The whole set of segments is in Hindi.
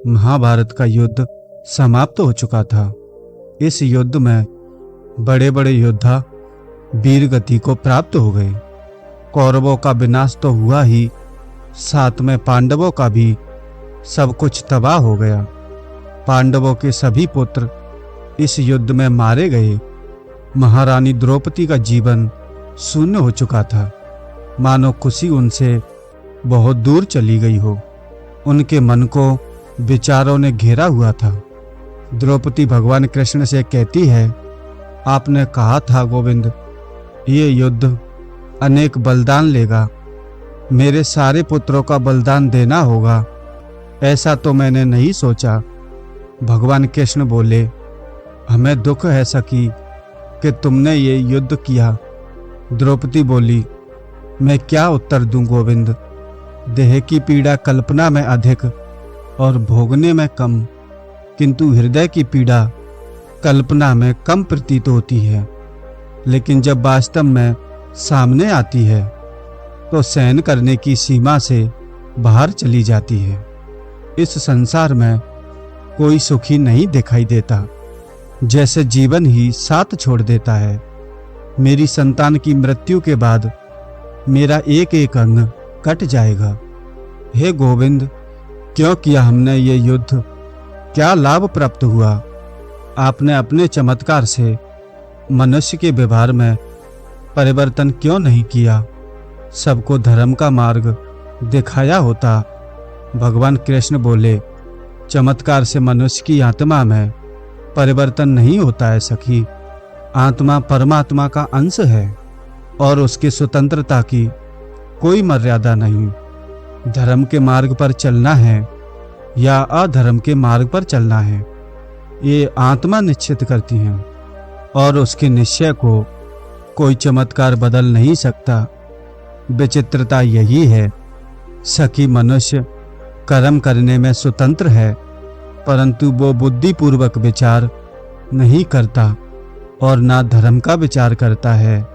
महाभारत का युद्ध समाप्त हो चुका था। इस युद्ध में बड़े बड़े योद्धा वीर गति को प्राप्त हो गए। कौरवों का विनाश तो हुआ ही, साथ में पांडवों का भी सब कुछ तबाह हो गया। पांडवों के सभी पुत्र इस युद्ध में मारे गए। महारानी द्रौपदी का जीवन शून्य हो चुका था, मानो खुशी उनसे बहुत दूर चली गई हो। उनके मन को विचारों ने घेरा हुआ था। द्रौपदी भगवान कृष्ण से कहती है, आपने कहा था गोविंद, ये युद्ध अनेक बलिदान लेगा, मेरे सारे पुत्रों का बलिदान देना होगा। ऐसा तो मैंने नहीं सोचा। भगवान कृष्ण बोले, हमें दुख है सखी कि तुमने ये युद्ध किया। द्रौपदी बोली, मैं क्या उत्तर दूं गोविंद। देह की पीड़ा कल्पना में अधिक और भोगने में कम, किंतु हृदय की पीड़ा कल्पना में कम प्रतीत होती है, लेकिन जब वास्तव में सामने आती है तो सहन करने की सीमा से बाहर चली जाती है। इस संसार में कोई सुखी नहीं दिखाई देता, जैसे जीवन ही साथ छोड़ देता है। मेरी संतान की मृत्यु के बाद मेरा एक एक अंग कट जाएगा। हे गोविंद, क्यों किया हमने ये युद्ध? क्या लाभ प्राप्त हुआ? आपने अपने चमत्कार से मनुष्य के व्यवहार में परिवर्तन क्यों नहीं किया? सबको धर्म का मार्ग दिखाया होता। भगवान कृष्ण बोले, चमत्कार से मनुष्य की आत्मा में परिवर्तन नहीं होता है सखी। आत्मा परमात्मा का अंश है और उसकी स्वतंत्रता की कोई मर्यादा नहीं। धर्म के मार्ग पर चलना है या अधर्म के मार्ग पर चलना है, ये आत्मा निश्चित करती है और उसके निश्चय को कोई चमत्कार बदल नहीं सकता। विचित्रता यही है सखी, मनुष्य कर्म करने में स्वतंत्र है, परंतु वो बुद्धिपूर्वक विचार नहीं करता और ना धर्म का विचार करता है,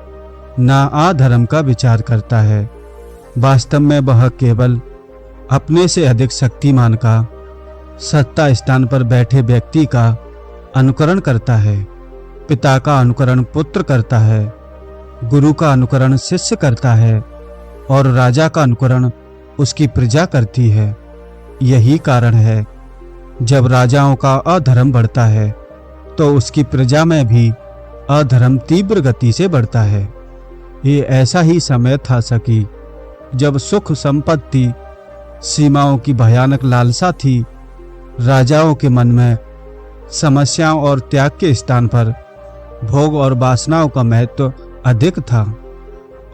ना अधर्म का विचार करता है। वास्तव में वह केवल अपने से अधिक शक्तिमान का, सत्ता स्थान पर बैठे व्यक्ति का अनुकरण करता है। पिता का अनुकरण पुत्र करता है, गुरु का अनुकरण शिष्य करता है और राजा का अनुकरण उसकी प्रजा करती है। यही कारण है जब राजाओं का अधर्म बढ़ता है तो उसकी प्रजा में भी अधर्म तीव्र गति से बढ़ता है। ये ऐसा ही समय था सखी, जब सुख संपत्ति सीमाओं की भयानक लालसा थी। राजाओं के मन में समस्याओं और त्याग के स्थान पर भोग और वासनाओं का महत्व अधिक था,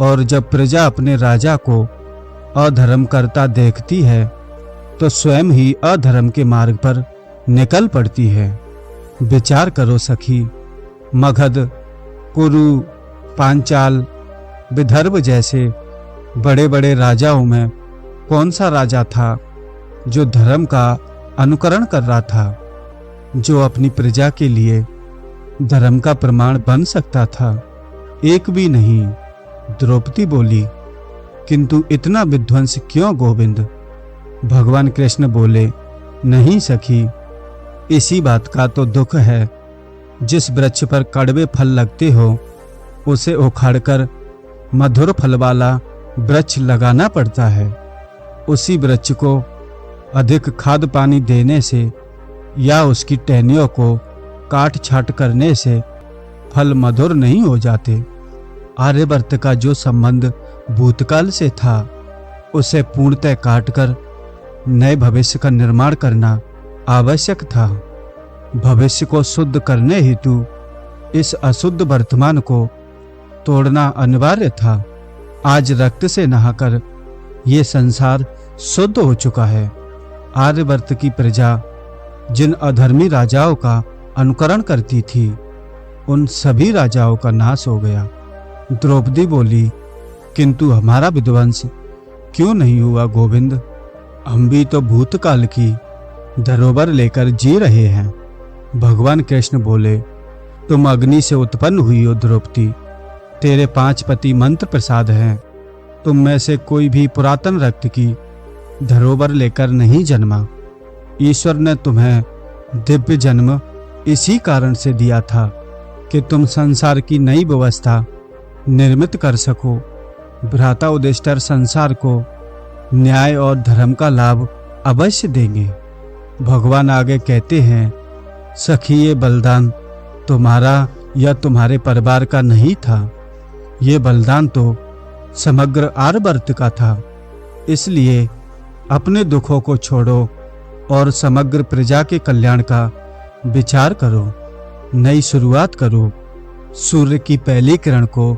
और जब प्रजा अपने राजा को अधर्म करता देखती है तो स्वयं ही अधर्म के मार्ग पर निकल पड़ती है। विचार करो सखी, मगध, कुरु, पांचाल, विदर्भ जैसे बड़े बड़े राजाओं में कौन सा राजा था जो धर्म का अनुकरण कर रहा था, जो अपनी प्रजा के लिए धर्म का प्रमाण बन सकता था? एक भी नहीं। द्रौपदी बोली, किंतु इतना विध्वंस क्यों गोविंद? भगवान कृष्ण बोले, नहीं सखी, इसी बात का तो दुख है। जिस वृक्ष पर कड़वे फल लगते हो उसे उखाड़कर मधुर फल वाला वृक्ष लगाना पड़ता है। उसी वृक्ष को अधिक खाद पानी देने से या उसकी टहनियों को काट छाट करने से फल मधुर नहीं हो जाते। आर्यवर्त का जो संबंध भूतकाल से था उसे पूर्णतः काटकर नए भविष्य का निर्माण करना आवश्यक था। भविष्य को शुद्ध करने हेतु इस अशुद्ध वर्तमान को तोड़ना अनिवार्य था। आज रक्त से नहाकर ये संसार शुद्ध हो चुका है। आर्यवर्त की प्रजा जिन अधर्मी राजाओं का अनुकरण करती थी, उन सभी राजाओं का नाश हो गया। द्रौपदी बोली, किंतु हमारा विध्वंस क्यों नहीं हुआ गोविंद? हम भी तो भूतकाल की धरोहर लेकर जी रहे हैं। भगवान कृष्ण बोले, तुम अग्नि से उत्पन्न हुई हो द्रौपदी, तेरे 5 पति मंत्र प्रसाद हैं। तुम में से कोई भी पुरातन रक्त की धरोहर लेकर नहीं जन्मा। ईश्वर ने तुम्हें दिव्य जन्म इसी कारण से दिया था कि तुम संसार की नई व्यवस्था निर्मित कर सको। भ्राता युधिष्ठिर संसार को न्याय और धर्म का लाभ अवश्य देंगे। भगवान आगे कहते हैं, सखी ये बलिदान तुम्हारा या तुम्हारे परिवार का नहीं था, ये बलिदान तो समग्र आर्यवर्त का था। इसलिए अपने दुखों को छोड़ो और समग्र प्रजा के कल्याण का विचार करो, नई शुरुआत करो। सूर्य की पहली किरण को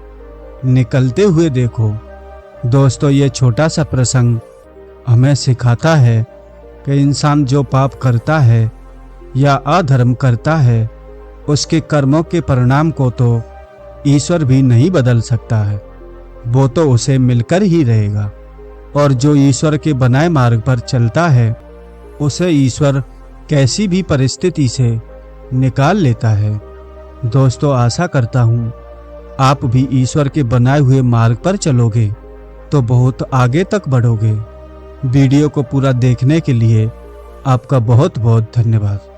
निकलते हुए देखो। दोस्तों, ये छोटा सा प्रसंग हमें सिखाता है कि इंसान जो पाप करता है या अधर्म करता है, उसके कर्मों के परिणाम को तो ईश्वर भी नहीं बदल सकता है, वो तो उसे मिलकर ही रहेगा। और जो ईश्वर के बनाए मार्ग पर चलता है, उसे ईश्वर कैसी भी परिस्थिति से निकाल लेता है। दोस्तों, आशा करता हूँ आप भी ईश्वर के बनाए हुए मार्ग पर चलोगे तो बहुत आगे तक बढ़ोगे। वीडियो को पूरा देखने के लिए आपका बहुत बहुत धन्यवाद।